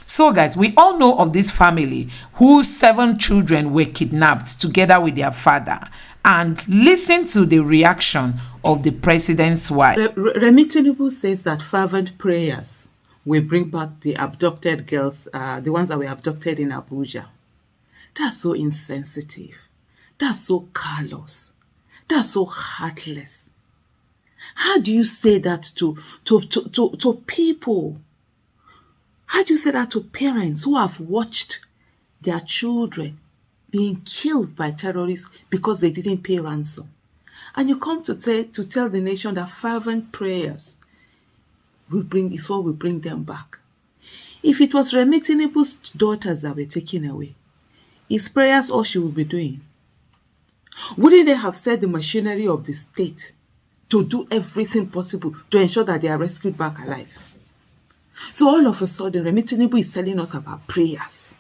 So guys, we all know of this family whose 7 children were kidnapped together with their father. And listen to the reaction of the president's wife. Remi Tinubu says that fervent prayers will bring back the abducted girls, the ones that were abducted in Abuja. That's so insensitive. That's so callous. That's so heartless. How do you say that to people? How do you say that to parents who have watched their children being killed by terrorists because they didn't pay ransom? And you come to tell the nation that fervent prayers is what will bring them back. If it was Remi Tinubu's daughters that were taken away, is prayers all she would be doing? Wouldn't they have set the machinery of the state to do everything possible to ensure that they are rescued back alive? So all of a sudden, Remi Tinubu is telling us about prayers.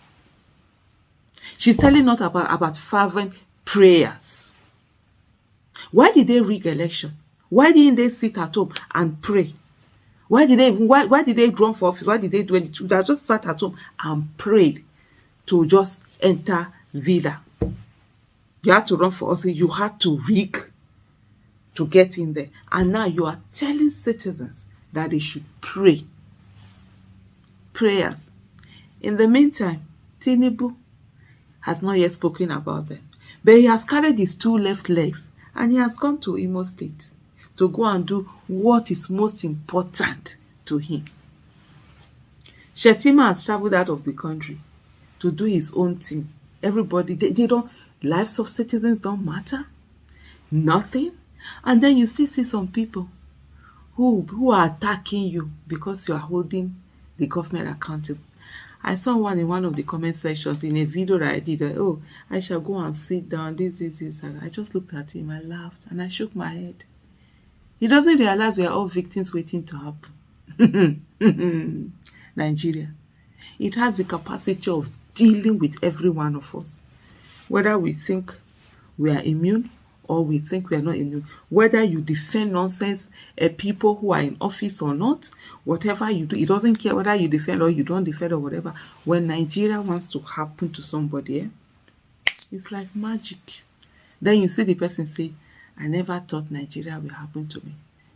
She's telling us about fervent prayers. Why did they rig election? Why didn't they sit at home and pray? Why did they run for office? Why did they do anything? They just sat at home and prayed to just enter Villa. You had to run for office. You had to rig to get in there. And now you are telling citizens that they should pray. Prayers. In the meantime, Tinubu has not yet spoken about them. But he has carried his 2 left legs and he has gone to Imo State to go and do what is most important to him. Shettima has traveled out of the country to do his own thing. Everybody, they don't, lives of citizens don't matter. Nothing. And then you still see some people who are attacking you because you are holding the government accountable. I saw one in one of the comment sections in a video that I did. Oh, I shall go and sit down. This. And I just looked at him, I laughed, and I shook my head. He doesn't realize we are all victims waiting to happen. Nigeria. It has the capacity of dealing with every one of us. Whether we think we are immune or we think we are not immune. Whether you defend nonsense people who are in office or not, whatever you do, it doesn't care whether you defend or you don't defend or whatever. When Nigeria wants to happen to somebody, it's like magic. Then you see the person say, I never thought Nigeria will happen to me.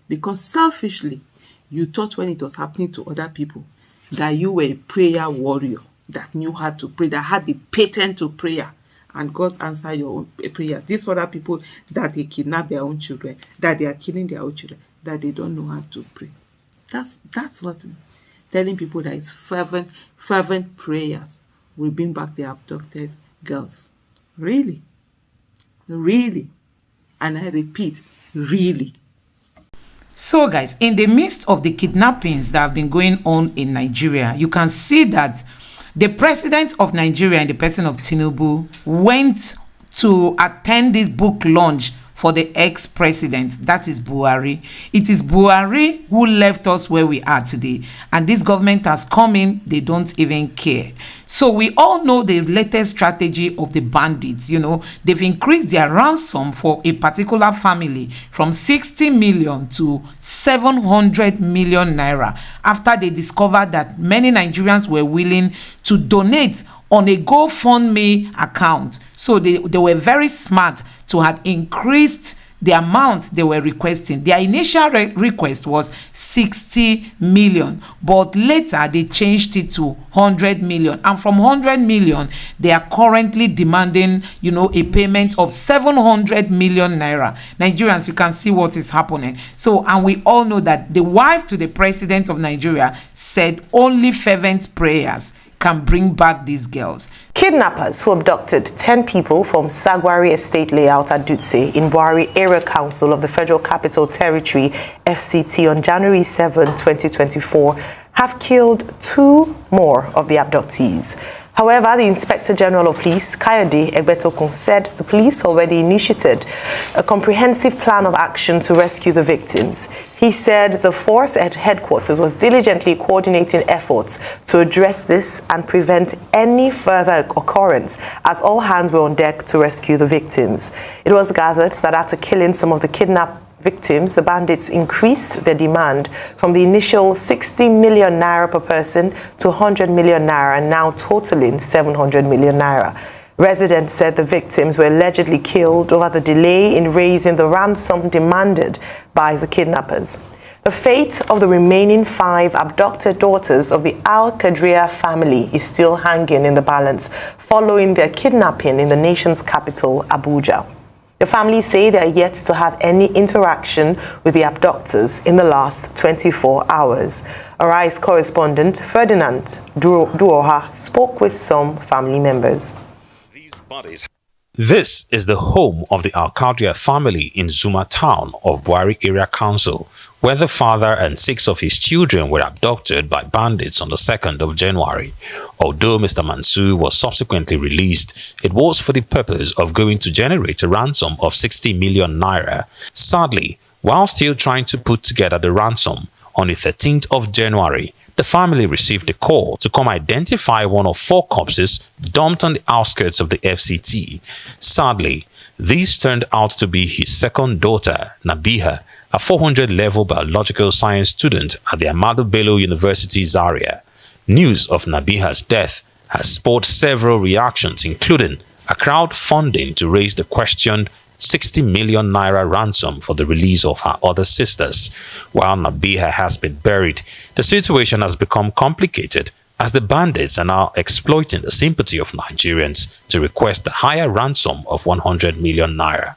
Because selfishly, you thought when it was happening to other people that you were a prayer warrior that knew how to pray, that had the patent to prayer, and God answer your own prayer. These other people that they kidnap their own children, that they are killing their own children, that they don't know how to pray. That's what I'm telling people, that is fervent prayers will bring back the abducted girls. Really? Really? And I repeat, really. So guys, in the midst of the kidnappings that have been going on in Nigeria, you can see that the president of Nigeria, in the person of Tinubu, went to attend this book launch for the ex-president, that is Buhari. It is Buhari who left us where we are today. And this government has come in, they don't even care. So we all know the latest strategy of the bandits. You know, they've increased their ransom for a particular family from 60 million to 700 million naira after they discovered that many Nigerians were willing to donate on a GoFundMe account. So they were very smart to have increased the amount they were requesting. Their initial request was 60 million, but later they changed it to 100 million. And from 100 million, they are currently demanding, you know, a payment of 700 million naira. Nigerians, you can see what is happening. So, and we all know that the wife to the president of Nigeria said only fervent prayers can bring back these girls. Kidnappers who abducted 10 people from Sagwari Estate Layout at Dutse in Buhari Area Council of the Federal Capital Territory, FCT, on January 7, 2024, have killed 2 more of the abductees. However, the Inspector General of Police, Kayode Egbetokun, said the police already initiated a comprehensive plan of action to rescue the victims. He said the force at headquarters was diligently coordinating efforts to address this and prevent any further occurrence, as all hands were on deck to rescue the victims. It was gathered that after killing some of the kidnapped victims, the bandits increased their demand from the initial 60 million naira per person to 100 million naira, and now totaling 700 million naira. Residents said the victims were allegedly killed over the delay in raising the ransom demanded by the kidnappers. The fate of the remaining 5 abducted daughters of the Al-Qadria family is still hanging in the balance following their kidnapping in the nation's capital, Abuja. The families say they are yet to have any interaction with the abductors in the last 24 hours. Arise correspondent Ferdinand Duoha spoke with some family members. This is the home of the Al-Qadria family in Zuma town of Buari Area Council, where the father and 6 of his children were abducted by bandits on the 2nd of January. Although Mr. Mansour was subsequently released, it was for the purpose of going to generate a ransom of 60 million naira. Sadly, while still trying to put together the ransom, on the 13th of January, the family received a call to come identify one of 4 corpses dumped on the outskirts of the FCT. Sadly, this turned out to be his second daughter, Nabiha, a 400-level biological science student at the Ahmadu Bello University Zaria. News of Nabiha's death has spawned several reactions, including a crowdfunding to raise the questioned 60 million naira ransom for the release of her other sisters. While Nabiha has been buried, the situation has become complicated as the bandits are now exploiting the sympathy of Nigerians to request a higher ransom of 100 million naira.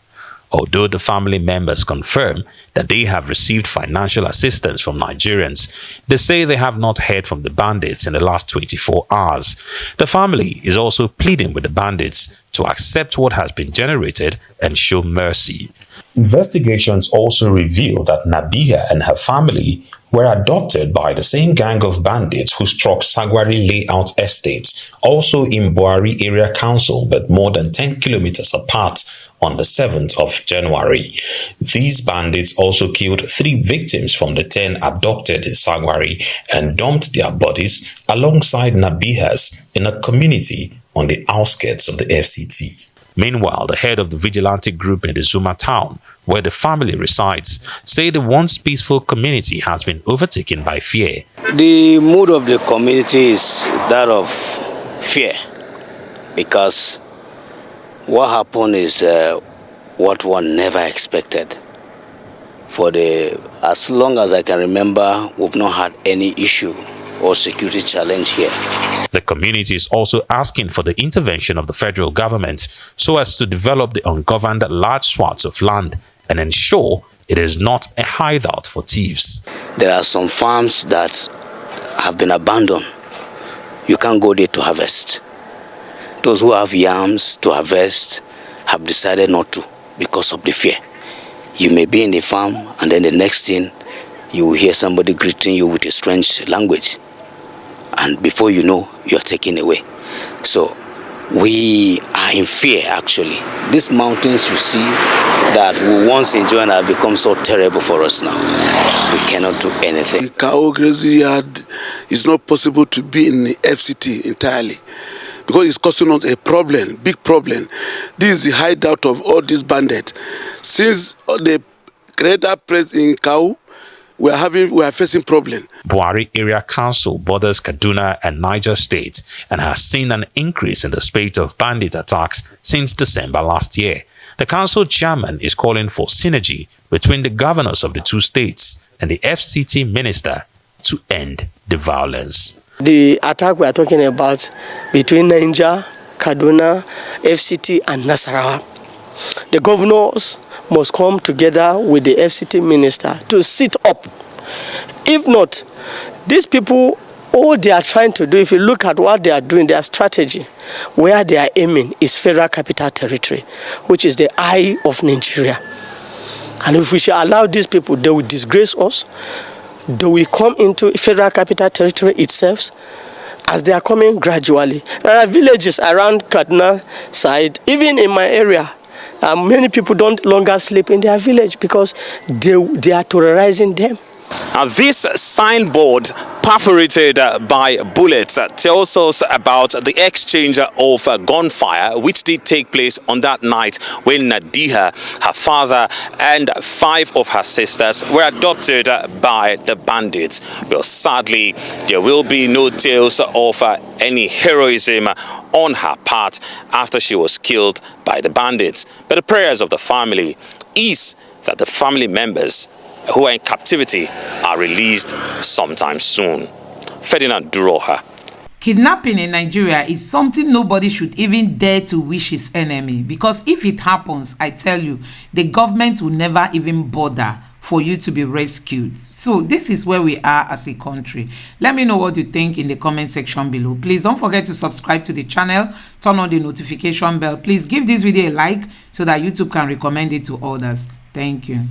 Although the family members confirm that they have received financial assistance from Nigerians, they say they have not heard from the bandits in the last 24 hours. The family is also pleading with the bandits to accept what has been generated and show mercy. Investigations also reveal that Nabiha and her family were adopted by the same gang of bandits who struck Sagwari Layout Estate, also in Buari Area Council, but more than 10 kilometers apart, on the 7th of January. These bandits also killed 3 victims from the 10 abducted in Sagwari and dumped their bodies alongside Nabiha's in a community on the outskirts of the FCT. Meanwhile, the head of the vigilante group in the Zuma town, where the family resides, say the once peaceful community has been overtaken by fear. The mood of the community is that of fear, because what happened is what one never expected. As long as I can remember, we've not had any issue or security challenge here. The community is also asking for the intervention of the federal government so as to develop the ungoverned large swaths of land and ensure it is not a hideout for thieves. There are some farms that have been abandoned. You can't go there to harvest. Those who have yams to harvest have decided not to because of the fear. You may be in the farm and then the next thing you will hear somebody greeting you with a strange language, and before you know, you are taken away. So we are in fear actually. These mountains you see that we once enjoyed have become so terrible for us now. We cannot do anything. Cow grazing yard is not possible to be in the FCT entirely, because it's causing us a problem, big problem. This is the hideout of all these bandits. Since the greater press in Cow, we are facing problem. Buari Area Council borders Kaduna and Niger State and has seen an increase in the spate of bandit attacks since December last year. The council chairman is calling for synergy between the governors of the 2 states and the FCT minister to end the violence. The attack we are talking about between Niger, Kaduna, FCT and Nasarawa, the governors must come together with the FCT minister to sit up. If not, these people, all they are trying to do, if you look at what they are doing, their strategy, where they are aiming is Federal Capital Territory, which is the eye of Nigeria. And if we shall allow these people, they will disgrace us. They will come into Federal Capital Territory itself as they are coming gradually. There are villages around Kaduna side, even in my area. Many people don't longer sleep in their village because they are terrorizing them. Now, this signboard perforated by bullets tells us about the exchange of gunfire which did take place on that night when Nadiha, her father, and 5 of her sisters were adopted by the bandits. Well, sadly, there will be no tales of any heroism on her part after she was killed by the bandits. But the prayers of the family is that the family members who are in captivity are released sometime soon. Ferdinand Duroha. Kidnapping in Nigeria is something nobody should even dare to wish his enemy, because if it happens, I tell you, the government will never even bother for you to be rescued. So this is where we are as a country. Let me know what you think in the comment section below. Please don't forget to subscribe to the channel, turn on the notification bell. Please give this video a like so that YouTube can recommend it to others. Thank you.